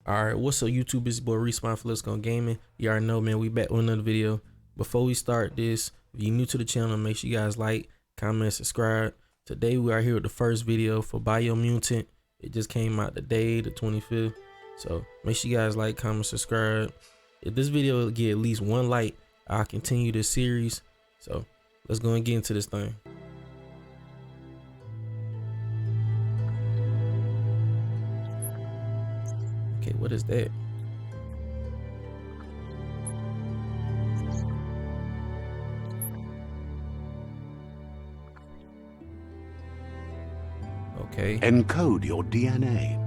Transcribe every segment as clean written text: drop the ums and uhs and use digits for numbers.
Alright, what's up YouTube? It's your boy Respawn Flisco Gaming. You already know, man, we back with another video. Before we start this, if you're new to the channel, make sure you guys like, comment, subscribe. Today we are here with the first video for Biomutant. It just came out today, the 25th. So make sure you guys like, comment, subscribe. If this video will get at least 1 like, I'll continue this series. So let's go and get into this thing. Okay, what is that? Okay. Encode your DNA.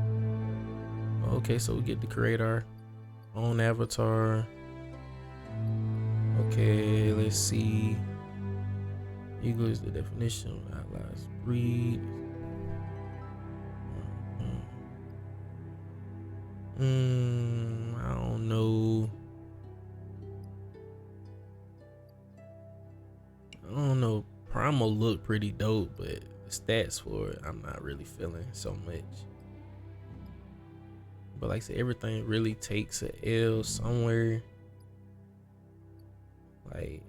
Okay, so we get to create our own avatar. Okay, let's see. Eagle is the definition of outliers breed. I don't know. Primal look pretty dope, but the stats for it, I'm not really feeling so much. But like I said, everything really takes a L somewhere. Like,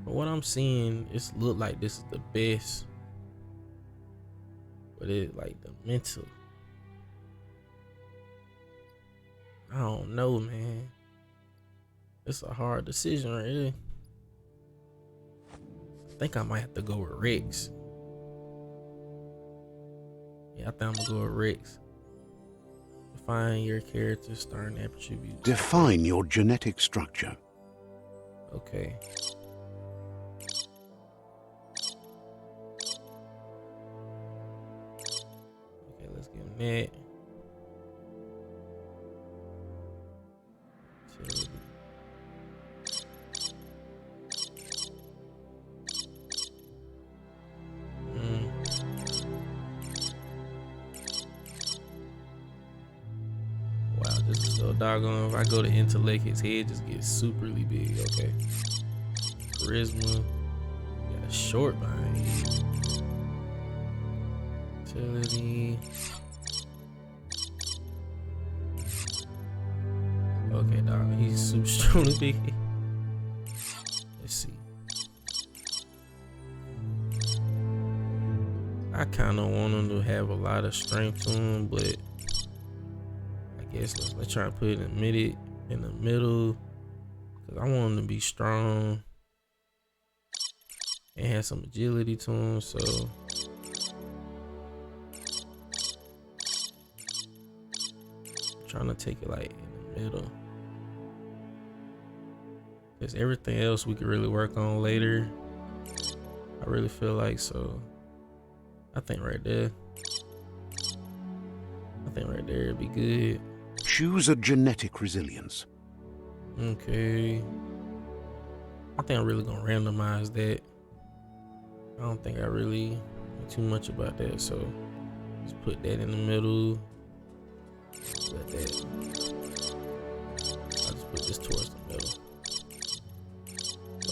from what I'm seeing, it's look like this is the best. But it like the mental, I don't know, man. It's a hard decision right here. I think I might have to go with Rex. Yeah, I think I'm gonna go with Rex. Define your character's starting attributes. Define your genetic structure. Okay. Okay, let's give him that. Wow, this is so doggone. If I go to intellect, his head just gets superly big. Okay. Charisma. Got a short behind. Utility. Okay, dog. He's super strongly big. Let's see. I kind of want him to have a lot of strength to him, but I guess let's try to put it in the middle, cause I want him to be strong and have some agility to him. So I'm trying to take it like in the middle, cause everything else we could really work on later. I really feel like, so I think right there. I think right there would be good. Choose a genetic resilience. Okay. I think I'm really gonna randomize that. I don't think I really know too much about that, so just put that in the middle. Let that. I'll just put this towards the middle.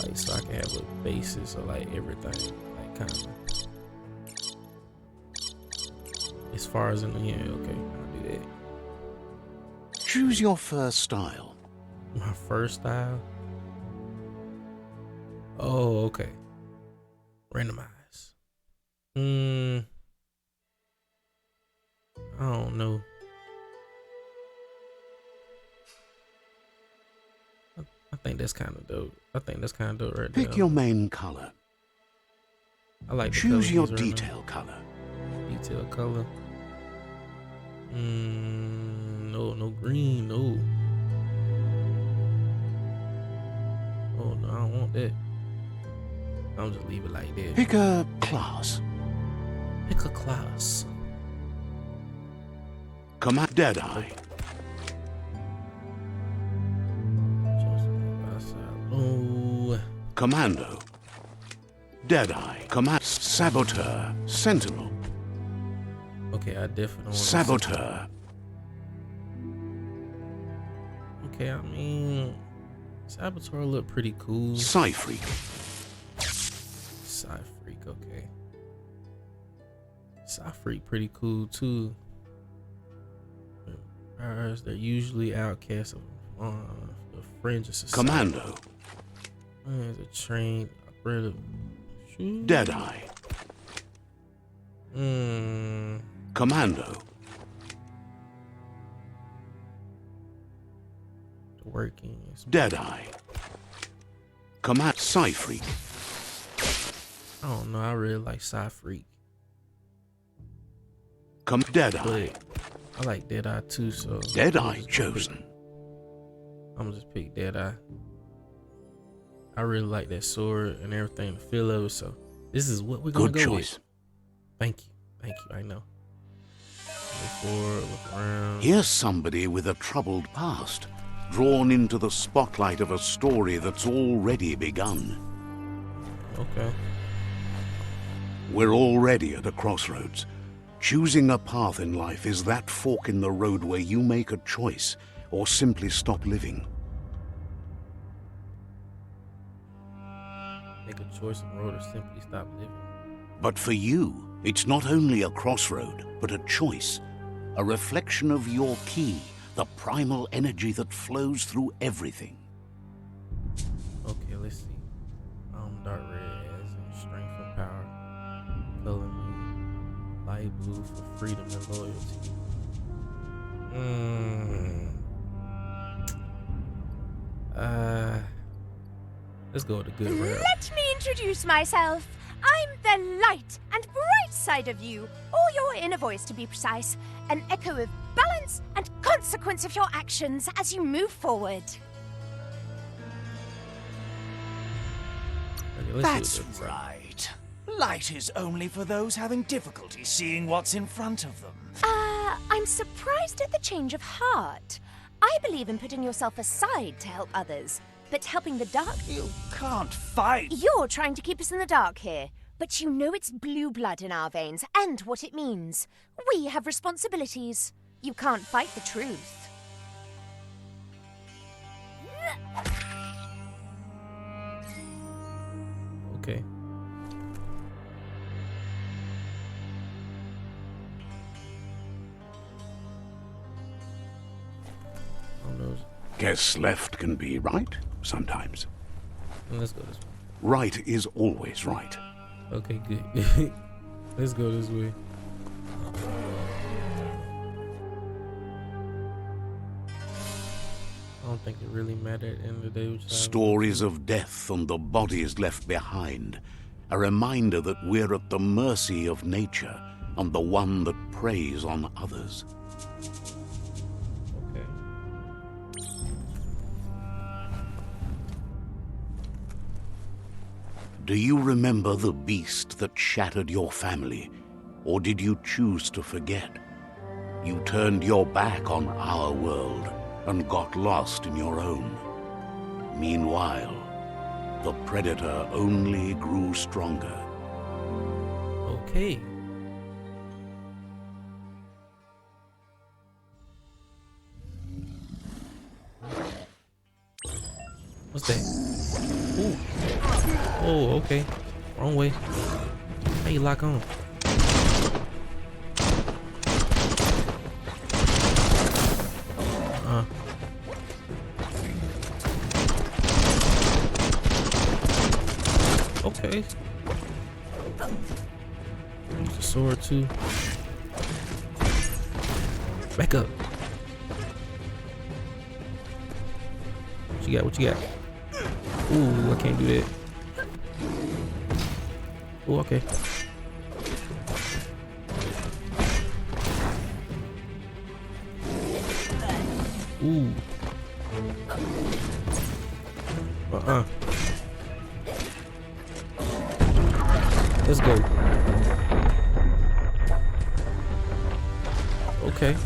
Like, so I can have a basis of like everything. Like, kind of. As far as in the end, okay, I'll do that. Choose your first style. My first style? Oh, okay. Randomize. I don't know. I think that's kind of dope. I think that's kind of dope right there. Pick your main color. I like the Choose your color detail color. Detail color. No green, no. Oh no, I don't want that. I'll just leave it like that. Pick a class. Pick a class. Command Deadeye. Oh. Commando. Deadeye. Command. Saboteur. Sentinel. Okay, I definitely want Saboteur. Okay, I mean, Saboteur look pretty cool. Psy-Freak. Psy-Freak, okay. Psy-Freak pretty cool too. They're usually outcasts of the fringe of society. Commando. As a trained operative. Deadeye. Commando. Working. Deadeye. Command. Psy-Freak. I don't know. I really like Psy-Freak. Deadeye. But I like Deadeye too, so Deadeye chosen. I'm gonna just pick Deadeye. I really like that sword and everything, the feel of it, so this is what we're gonna Good go choice. with. Thank you, I know. Look forward, look around. Here's somebody with a troubled past, drawn into the spotlight of a story that's already begun. Okay. We're already at a crossroads. Choosing a path in life is that fork in the road where you make a choice or simply stop living. Make a choice in the road or simply stop living. But for you, it's not only a crossroad, but a choice. A reflection of your key, the primal energy that flows through everything. Okay, let's see. Dark red as in strength and power. Color me light blue for freedom and loyalty. Let's go with the good red. Let me introduce myself. I'm the light and bright side of you, or your inner voice to be precise, an echo of balance and consequence of your actions as you move forward. Okay, let's That's do it this time. right. Light is only for those having difficulty seeing what's in front of them. I'm surprised at the change of heart. I believe in putting yourself aside to help others, but helping the dark... You can't fight. You're trying to keep us in the dark here, but you know it's blue blood in our veins and what it means. We have responsibilities. You can't fight the truth. Okay. Oh no. Guess left can be right sometimes. Let's go this way. Right is always right. Okay, good. Let's go this way. I don't think it really mattered at the end of the day. Which Stories of death and the bodies left behind. A reminder that we're at the mercy of nature and the one that preys on others. Okay. Do you remember the beast that shattered your family? Or did you choose to forget? You turned your back on our world and got lost in your own. Meanwhile, the predator only grew stronger. Okay. What's that? Ooh. Oh, okay. Wrong way. How you lock on? Okay. Use the sword too. Back up. What you got? What you got? Ooh, I can't do that. Ooh, okay. Ooh. Let's go. Okay.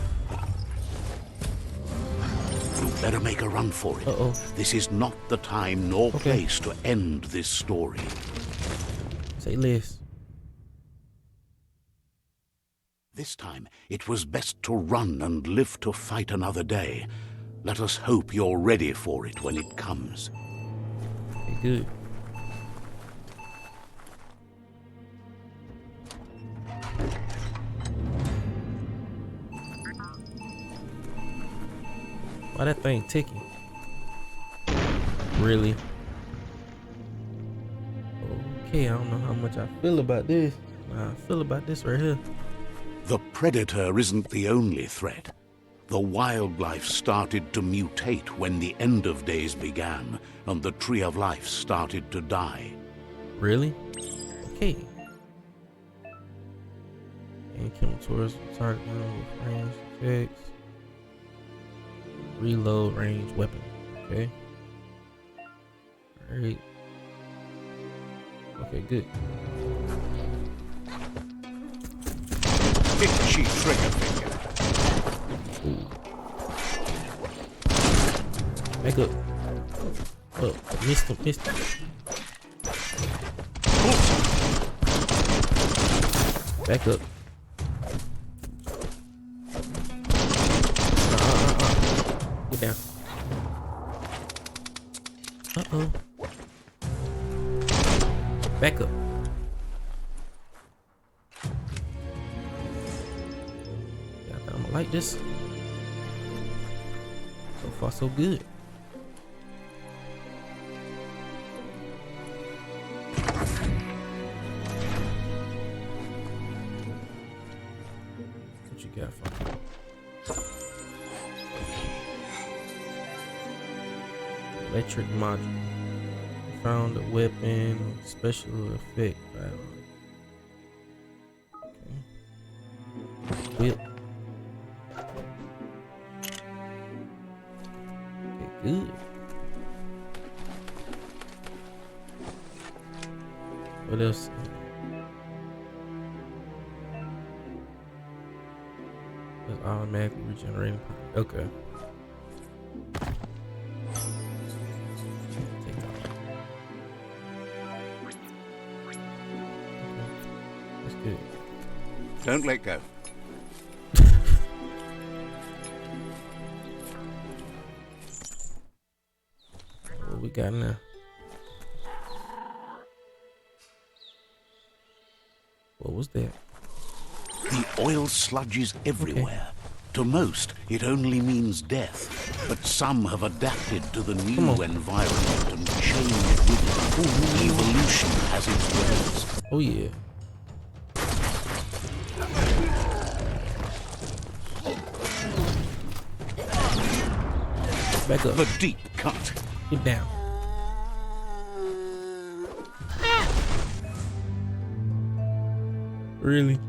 You better make a run for it. Uh-oh. This is not the time nor Okay. place to end this story. Say less. This time, it was best to run and live to fight another day. Let us hope you're ready for it when it comes. Okay, good. Why that thing ticking? Really? Okay, I don't know how much I feel about this. I feel about this right here. The predator isn't the only threat. The wildlife started to mutate when the end of days began, and the tree of life started to die. Really? Okay. And come towards the target with range effects. Reload range weapon. Okay. Alright. Okay, good. Itchy trigger finger. Ooh. Back up. Oh, missed him. Back up. Get down. Uh-oh. Back up. Yeah, I'm gonna like this. So far, so good. What you got for me? Electric module. Found a weapon with special effect battle. Okay. Whip. Okay, good. What else? It's automatically regenerating. Okay. Don't let go. What we got now? What was that? The oil sludges everywhere. Okay. To most, it only means death. But some have adapted to the new environment and changed with it. Ooh. Evolution has its ways. Oh yeah. Back up. The deep cut. Get down. Really?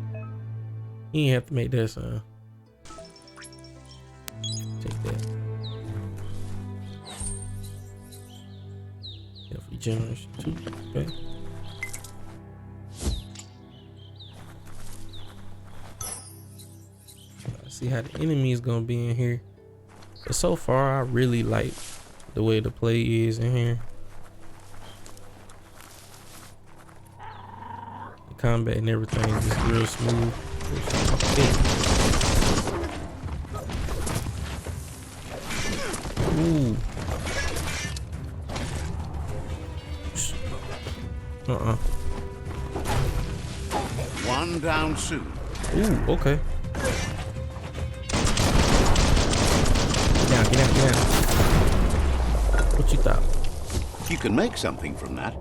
You ain't have to make that sound. Take that. Health regeneration 2. Okay. See how the enemy is gonna be in here. But so far, I really like the way the play is in here. The combat and everything is just real smooth. Ooh. One down soon. Ooh, okay. Get down. What you thought? You can make something from that.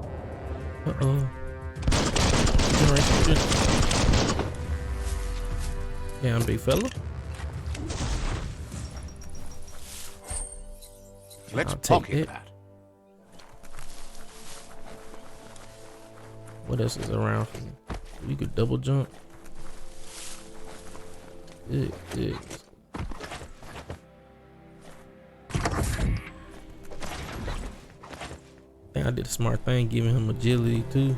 Yeah, I'm big fella. Let's pocket that. What else is around for me? You could double jump. Good. I think I did a smart thing, giving him agility too.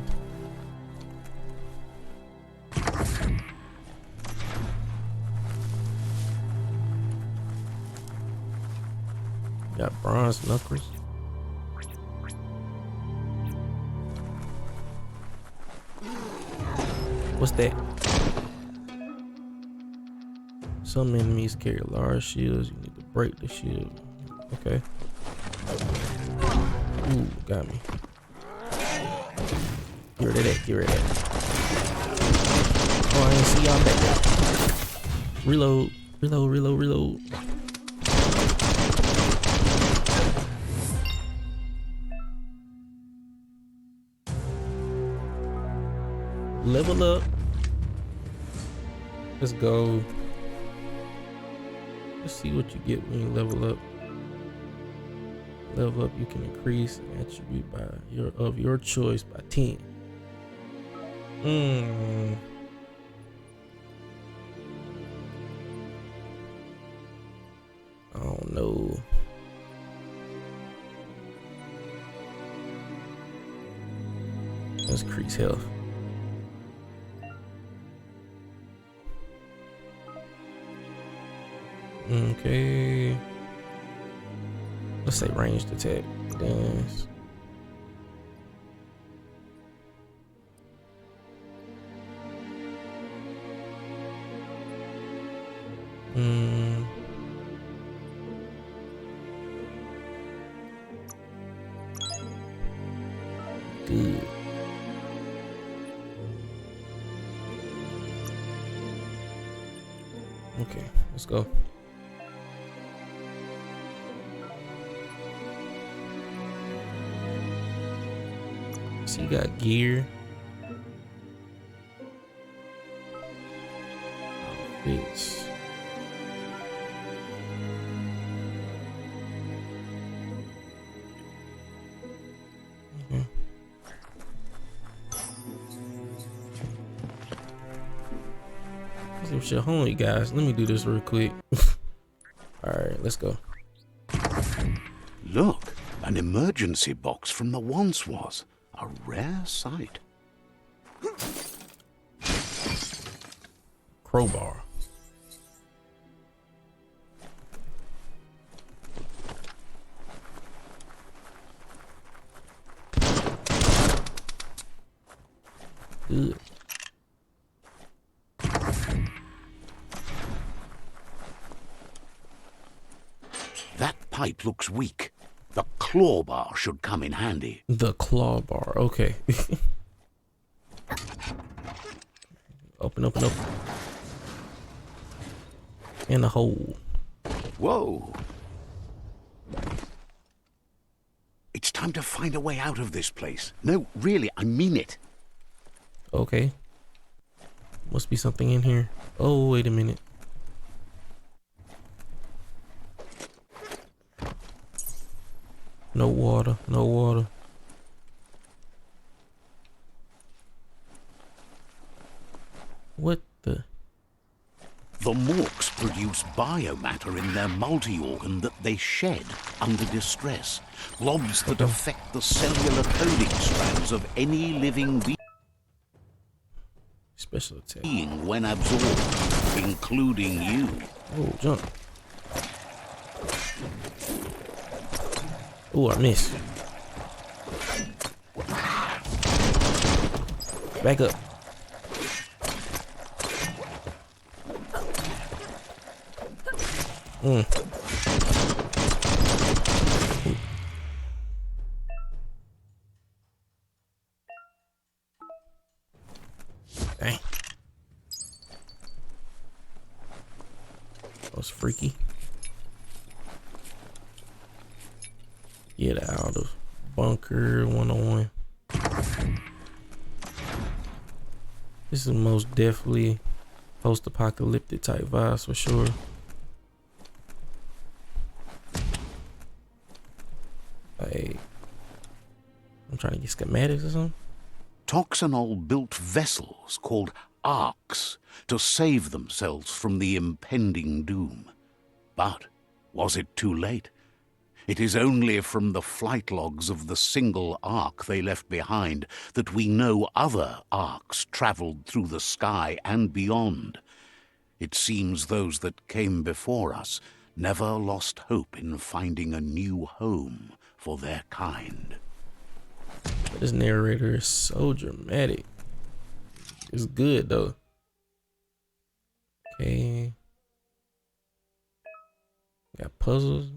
Got bronze knuckles. What's that? Some enemies carry large shields. You need to break the shield. Okay. Ooh, got me. Get rid of that. Oh, I didn't see y'all back there. Reload. level up. Let's go. Let's see what you get when you level up. Level up, you can increase an attribute by your choice by 10. I don't know. Let's increase health. Okay. Let's say ranged attack. Dance. Good. Okay, let's go. So you got gear. Outfits. Okay. Let's see what you're home, you guys. Let me do this real quick. Alright, let's go. Look, an emergency box from the once was. A rare sight. Crowbar. Good. That pipe looks weak. The claw bar should come in handy. The claw bar. Okay. Open, open, open. In the hole. Whoa. It's time to find a way out of this place. No, really, I mean it. Okay. Must be something in here. Oh, wait a minute. No water, no water. What the? The Morks produce biomatter in their multi-organ that they shed under distress. Blobs that affect the cellular coding strands of any living Special attack. being when absorbed, including you. Oh, jump. Oh, I missed. Back up. Dang. That was freaky. Get out of bunker 101. This is most definitely post-apocalyptic type vibes for sure. Like, I'm trying to get schematics or something. Toxanol built vessels called arks to save themselves from the impending doom. But was it too late? It is only from the flight logs of the single ark they left behind that we know other arks traveled through the sky and beyond. It seems those that came before us never lost hope in finding a new home for their kind. But this narrator is so dramatic. It's good though. Okay. Got puzzles.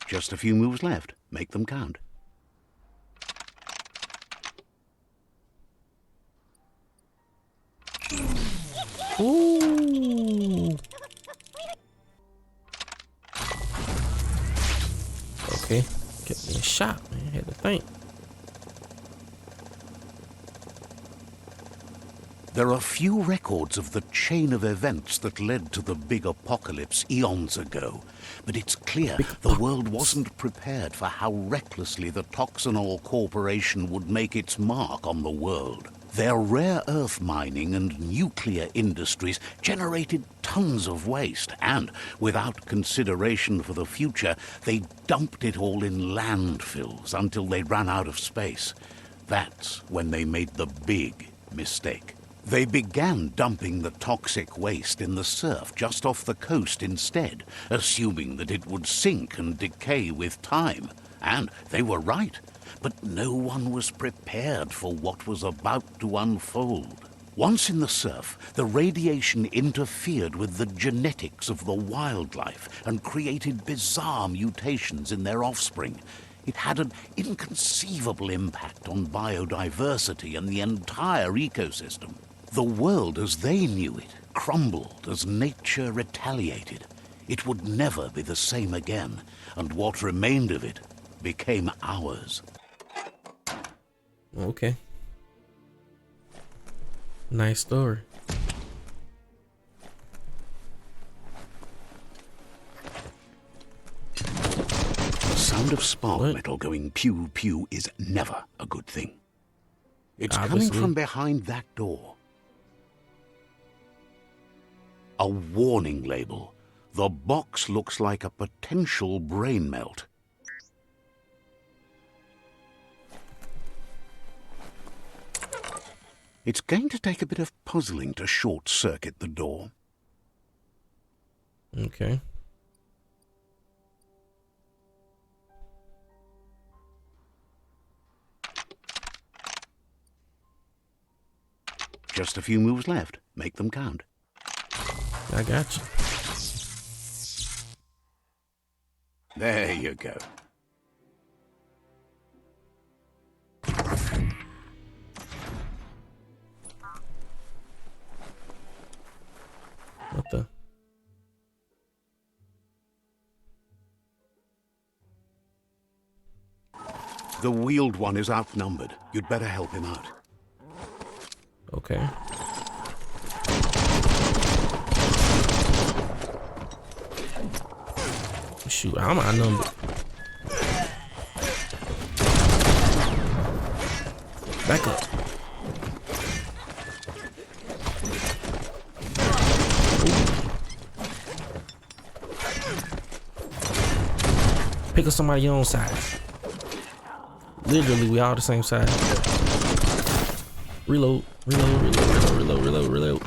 Just a few moves left. Make them count. Okay. Kept getting shot, man. Had to think. There are few records of the chain of events that led to the big apocalypse eons ago, but it's clear the world wasn't prepared for how recklessly the Toxanol Corporation would make its mark on the world. Their rare earth mining and nuclear industries generated tons of waste, and, without consideration for the future, they dumped it all in landfills until they ran out of space. That's when they made the big mistake. They began dumping the toxic waste in the surf just off the coast instead, assuming that it would sink and decay with time. And they were right. But no one was prepared for what was about to unfold. Once in the surf, the radiation interfered with the genetics of the wildlife and created bizarre mutations in their offspring. It had an inconceivable impact on biodiversity and the entire ecosystem. The world as they knew it crumbled as nature retaliated. It would never be the same again, and what remained of it became ours. Okay. Nice story. The sound of spark metal going pew pew is never a good thing. It's coming from behind that door. A warning label. The box looks like a potential brain melt. It's going to take a bit of puzzling to short-circuit the door. Okay. Just a few moves left. Make them count. I got you. There you go. What the? The wheeled one is outnumbered. You'd better help him out. Okay. Shoot, I'm outnumbered. Back up. Pick up somebody your own size. Literally, we all the same size. Reload, reload, reload, reload, reload, reload, reload.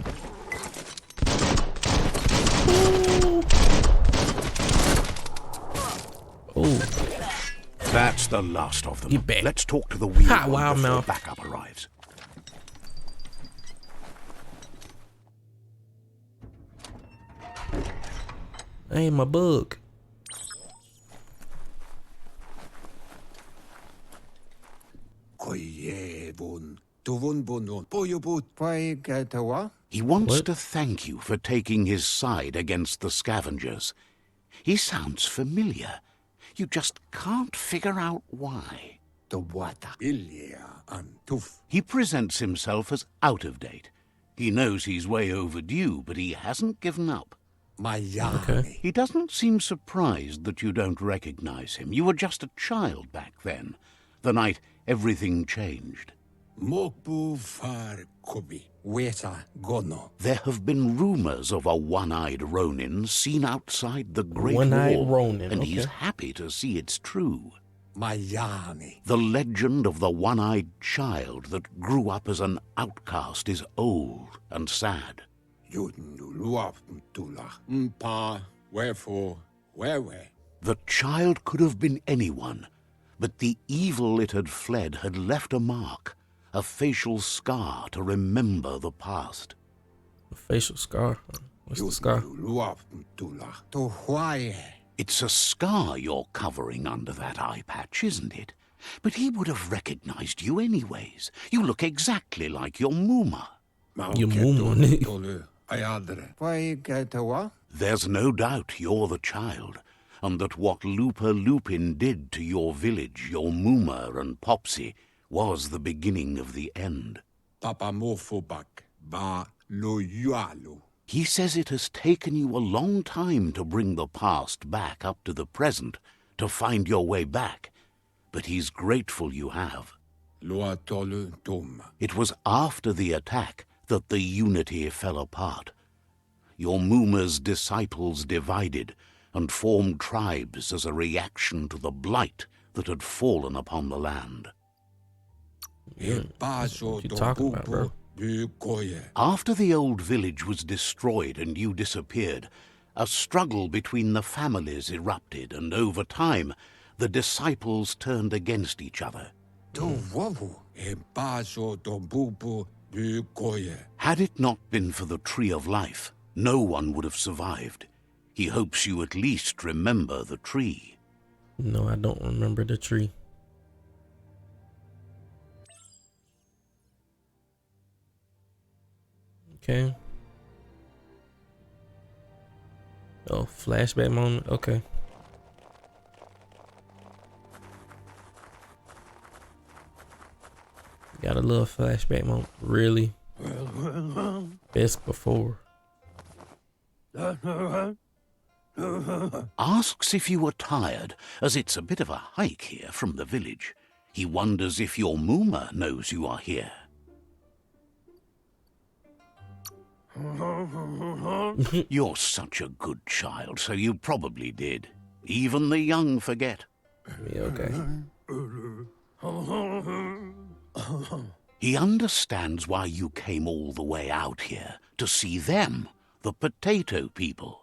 Oh. That's the last of them. Get back. Let's talk to the wheel Ha, one wild before mouth. backup arrives. Hey, my bug. He wants What? to thank you for taking his side against the scavengers. He sounds familiar. You just can't figure out why. He presents himself as out of date. He knows he's way overdue, but he hasn't given up. Okay. He doesn't seem surprised that you don't recognize him. You were just a child back then, the night everything changed. There have been rumors of a one-eyed Ronin seen outside the Great One-eyed Wall, Ronin, and he's okay. happy to see it's true. The legend of the one-eyed child that grew up as an outcast is old and sad. The child could have been anyone, but the evil it had fled had left a mark, a facial scar to remember the past. A facial scar. What's the scar? It's a scar you're covering under that eye patch, isn't it? But he would have recognized you anyways. You look exactly like your Muma. Your moon. There's no doubt you're the child, and that what Looper Lupin did to your village, your Mooma and Popsy, was the beginning of the end. Papamorphobak ba lo yualo. He says it has taken you a long time to bring the past back up to the present, to find your way back, but he's grateful you have. Loa tolu dom. It was after the attack that the unity fell apart. Your Mooma's disciples divided and formed tribes as a reaction to the blight that had fallen upon the land. What you talking about, bro? After the old village was destroyed and you disappeared, a struggle between the families erupted, and over time, the disciples turned against each other. Had it not been for the Tree of Life, no one would have survived. He hopes you at least remember the tree. No, I don't remember the tree. Okay. Oh, flashback moment. Okay. Got a little flashback moment. Really? Best before. Asks if you were tired, as it's a bit of a hike here from the village. He wonders if your Mooma knows you are here. You're such a good child, so you probably did. Even the young forget. Yeah, okay. He understands why you came all the way out here, to see them, the potato people.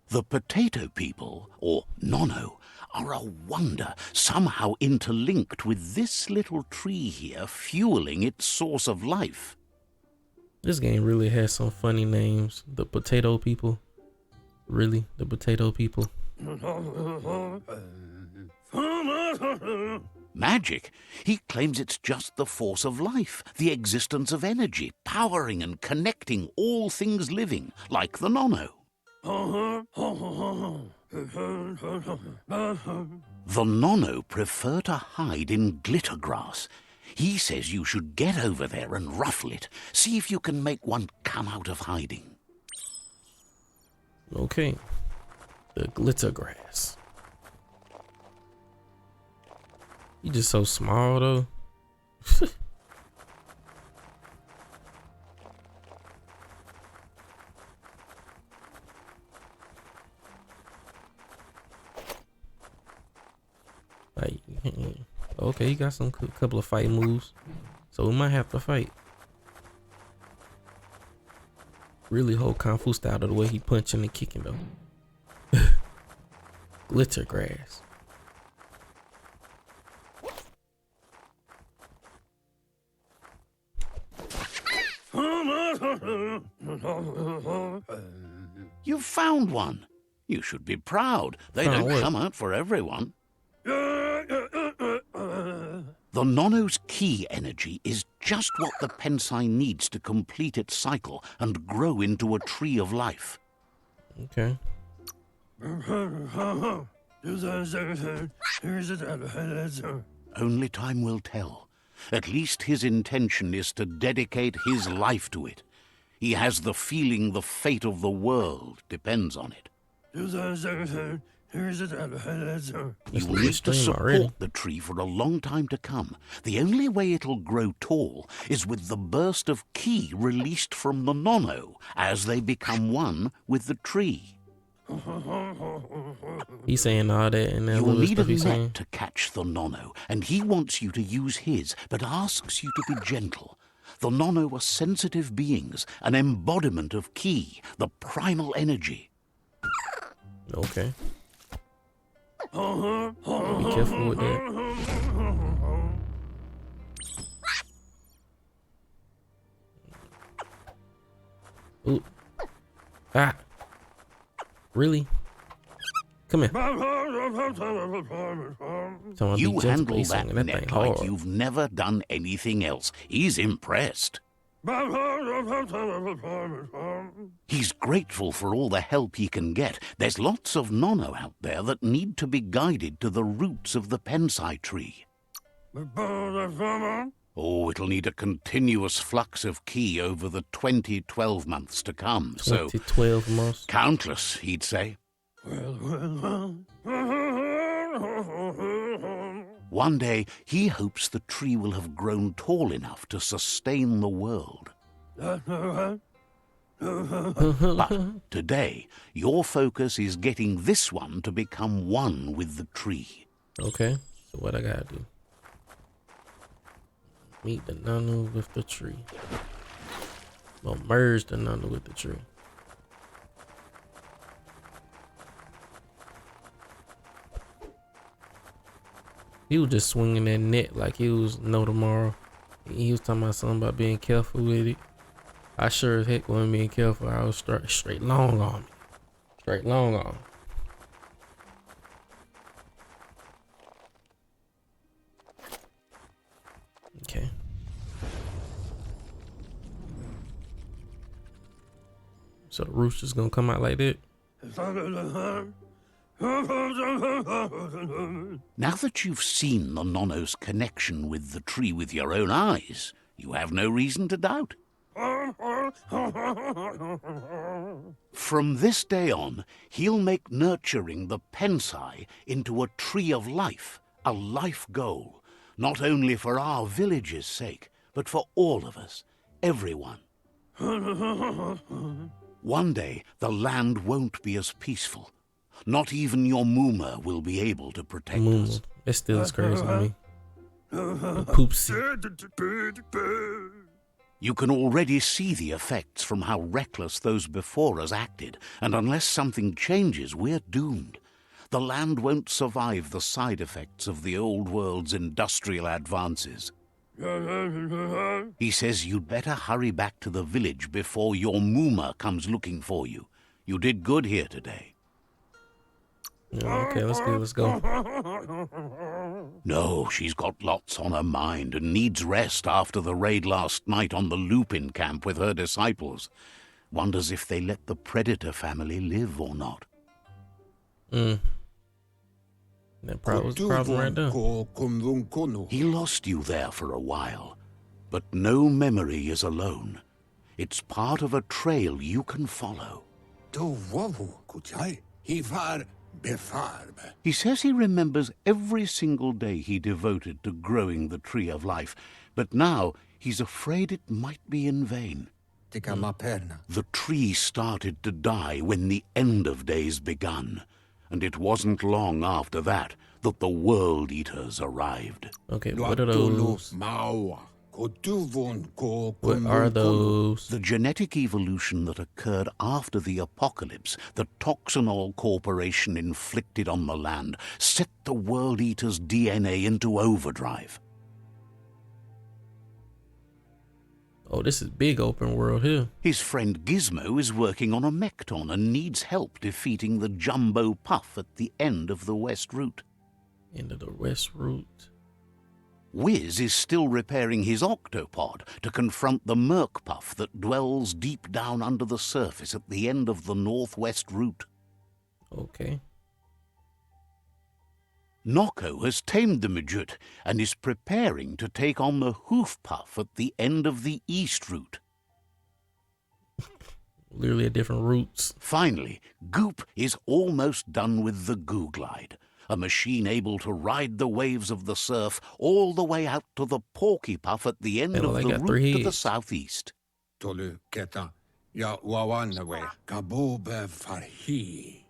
The potato people, or Nono, are a wonder, somehow interlinked with this little tree here, fueling its source of life. This game really has some funny names. The potato people. Really? The potato people? Magic? He claims it's just the force of life, the existence of energy, powering and connecting all things living, like the Nono. The Nono prefer to hide in glitter grass. He says you should get over there and ruffle it. See if you can make one come out of hiding. Okay. The glitter grass. You just so small though. Like, okay, he got some couple of fight moves, so we might have to fight. Really hold Kung Fu style to the way he punching and kicking though. Glitter grass. You found one. You should be proud. They don't come out for everyone. The Nono's key energy is just what the Pensai needs to complete its cycle and grow into a tree of life. Okay. Only time will tell. At least his intention is to dedicate his life to it. He has the feeling the fate of the world depends on it. You will need to support the tree for a long time to come. The only way it'll grow tall is with the burst of ki released from the Nono as they become one with the tree. He's saying all that and that you will little need a stuff he's saying. net to catch the Nono, and he wants you to use his, but asks you to be gentle. The Nono are sensitive beings, an embodiment of ki, the primal energy. Okay. Be careful with that. Ooh. Ah. Really? Come here. You handle that net like you've never done anything else. He's impressed. He's grateful for all the help he can get. There's lots of nono out there that need to be guided to the roots of the Ps5 tree. Oh, it'll need a continuous flux of ki over the 2012 months to come. 2012 months. Countless, he'd say. One day, he hopes the tree will have grown tall enough to sustain the world. But today, your focus is getting this one to become one with the tree. Okay, so what I gotta do? Meet the nunu with the tree. Well, merge the nunu with the tree. He was just swinging that net like he was no tomorrow. He was talking about something about being careful with it. I sure as heck wasn't being careful. I was straight long on me. Straight long on. Okay. So the rooster's gonna come out like that? Now that you've seen the nono's connection with the tree with your own eyes, you have no reason to doubt. From this day on, he'll make nurturing the Ps5 into a tree of life, a life goal, not only for our village's sake, but for all of us, everyone. One day, the land won't be as peaceful. Not even your Moomer will be able to protect us. It still is crazy to me. Poopsie. You can already see the effects from how reckless those before us acted, and unless something changes, we're doomed. The land won't survive the side effects of the old world's industrial advances. He says you'd better hurry back to the village before your Moomer comes looking for you. You did good here today. Okay, let's go. No, she's got lots on her mind and needs rest after the raid last night on the Lupin camp with her disciples. Wonders if they let the Predator family live or not. That probably was the problem right there. He lost you there for a while, but no memory is alone. It's part of a trail you can follow. He says he remembers every single day he devoted to growing the tree of life, but now he's afraid it might be in vain. The tree started to die when the end of days begun, and it wasn't long after that that the World Eaters arrived. Okay, what are those? What are those? The genetic evolution that occurred after the apocalypse that Toxinol Corporation inflicted on the land set the World Eater's DNA into overdrive. Oh, this is big open world here. His friend Gizmo is working on a Mekton and needs help defeating the Jumbo Puff at the end of the West Route. End of the West Route. Wiz is still repairing his octopod to confront the Merc Puff that dwells deep down under the surface at the end of the Northwest Route. Okay. Noko has tamed the Majut and is preparing to take on the Hoof Puff at the end of the East Route. Literally at different routes. Finally, Goop is almost done with the Goo Glide, a machine able to ride the waves of the surf all the way out to the Porky Puff at the end of the route to the southeast.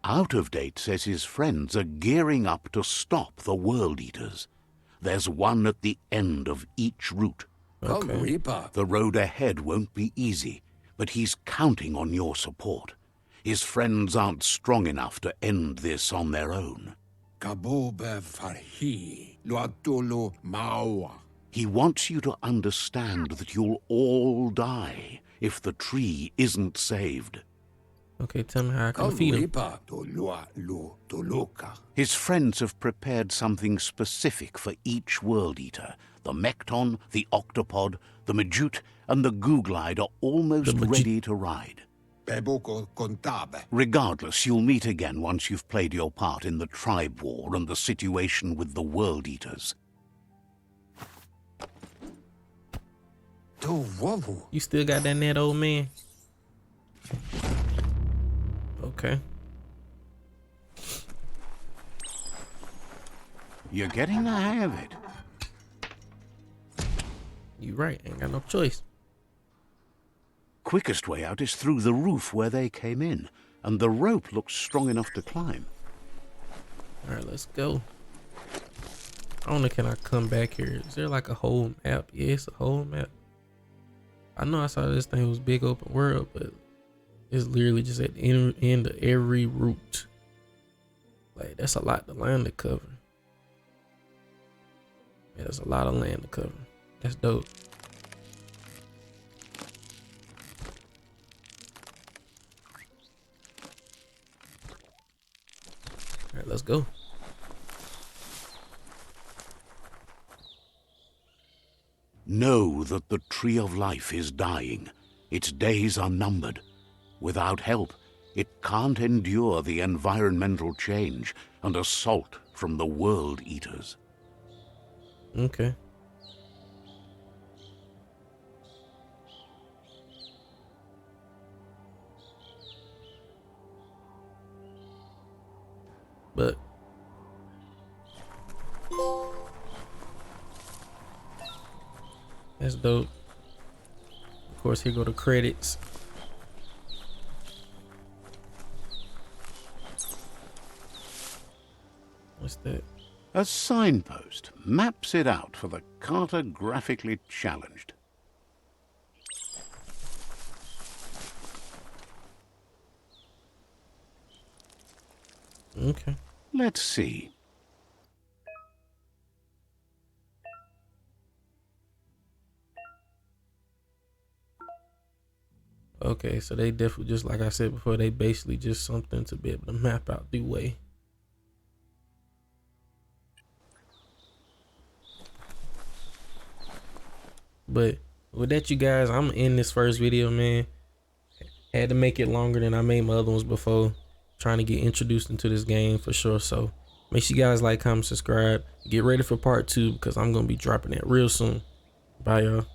Out of Date says his friends are gearing up to stop the World Eaters. There's one at the end of each route. Okay. The road ahead won't be easy, but he's counting on your support. His friends aren't strong enough to end this on their own. He wants you to understand that you'll all die if the tree isn't saved. Okay, tell me how I can defeat him. His friends have prepared something specific for each World Eater. The Mekton, the Octopod, the Majut, and the Goo Glide are almost ready to ride. Peboko contabe. Regardless, you'll meet again once you've played your part in the tribe war and the situation with the World Eaters. To wovu. You still got that net, old man? Okay. You're getting the hang of it. You right, ain't got no choice. Quickest way out is through the roof where they came in, and the rope looks strong enough to climb. Alright, let's go. I don't know, can I come back here? Is there like a whole map? Yeah, it's a whole map. I know I saw this thing was big open world, but it's literally just at the end of every route. Like, that's a lot of land to cover. Yeah, there's a lot of land to cover. That's dope. All right, let's go. Know that the Tree of Life is dying. Its days are numbered. Without help, it can't endure the environmental change and assault from the World Eaters. Okay. But that's dope. Of course, here go the credits. What's that? A signpost maps it out for the cartographically challenged. Okay. Let's see. Okay, so they definitely, just like I said before, they basically just something to be able to map out the way. But with that, you guys, I'm in this first video, man. Had to make it longer than I made my other ones before. Trying to get introduced into this game for sure. So make sure you guys like, comment, subscribe. Get ready for part 2 because I'm going to be dropping that real soon. Bye, y'all.